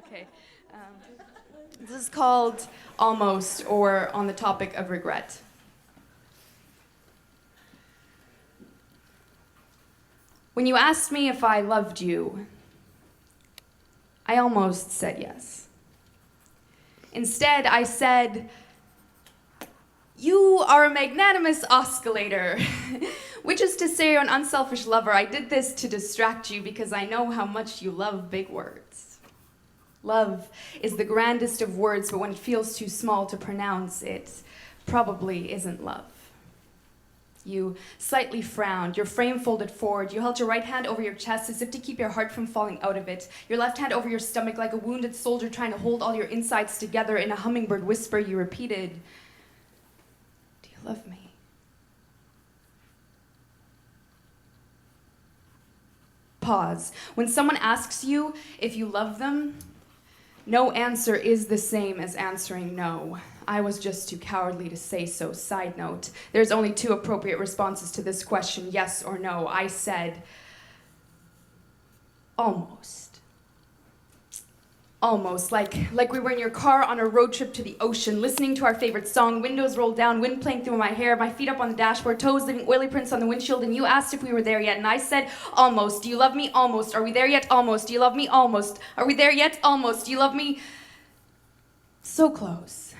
Okay. This is called Almost, or On the Topic of Regret. When you asked me if I loved you, I almost said yes. Instead, I said, "You are a magnanimous oscillator," which is to say you're an unselfish lover. I did this to distract you because I know how much you love big words. Love is the grandest of words, but when it feels too small to pronounce, it probably isn't love. You slightly frowned, your frame folded forward. You held your right hand over your chest as if to keep your heart from falling out of it. Your left hand over your stomach like a wounded soldier trying to hold all your insides together. In a hummingbird whisper, you repeated, "Do you love me?" Pause. When someone asks you if you love them, no answer is the same as answering no. I was just too cowardly to say so. Side note, there's only two appropriate responses to this question, yes or no. I said, almost. Almost, like we were in your car on a road trip to the ocean, listening to our favorite song, windows rolled down, wind playing through my hair, my feet up on the dashboard, toes leaving oily prints on the windshield, and you asked if we were there yet, and I said, almost. Do you love me? Almost. Are we there yet? Almost. Do you love me? Almost. Are we there yet? Almost. Do you love me? So close.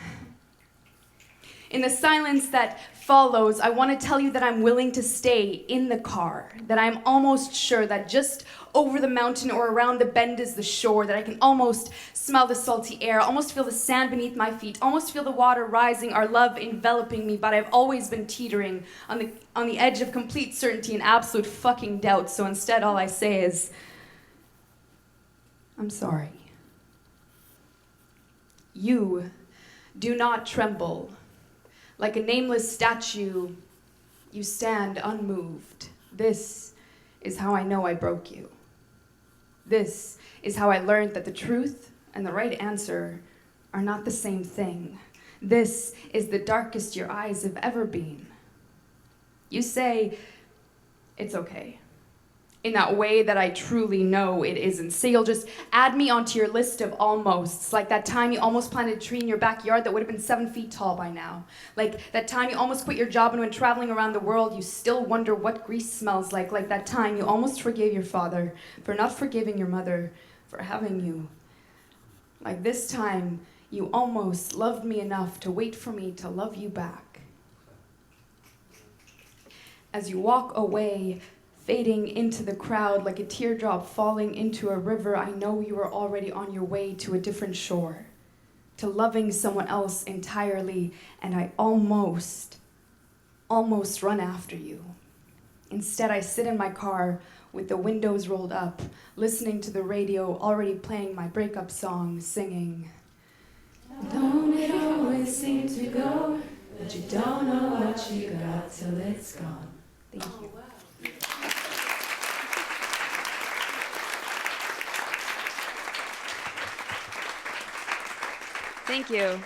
In the silence that follows, I want to tell you that I'm willing to stay in the car, that I'm almost sure that just over the mountain or around the bend is the shore, that I can almost smell the salty air, almost feel the sand beneath my feet, almost feel the water rising, our love enveloping me, but I've always been teetering on the edge of complete certainty and absolute fucking doubt, so instead all I say is, I'm sorry. You do not tremble. Like a nameless statue, you stand unmoved. This is how I know I broke you. This is how I learned that the truth and the right answer are not the same thing. This is the darkest your eyes have ever been. You say, it's okay. In that way that I truly know it isn't. Say you'll just add me onto your list of almosts, like that time you almost planted a tree in your backyard that would have been 7 feet tall by now. Like that time you almost quit your job and when traveling around the world you still wonder what grease smells like that time you almost forgave your father for not forgiving your mother for having you. Like this time you almost loved me enough to wait for me to love you back. As you walk away, fading into the crowd like a teardrop falling into a river, I know you are already on your way to a different shore, to loving someone else entirely, and I almost run after you. Instead, I sit in my car with the windows rolled up, listening to the radio, already playing my breakup song, singing, "Don't it always seem to go, but you don't know what you got till it's gone." Thank you. Thank you.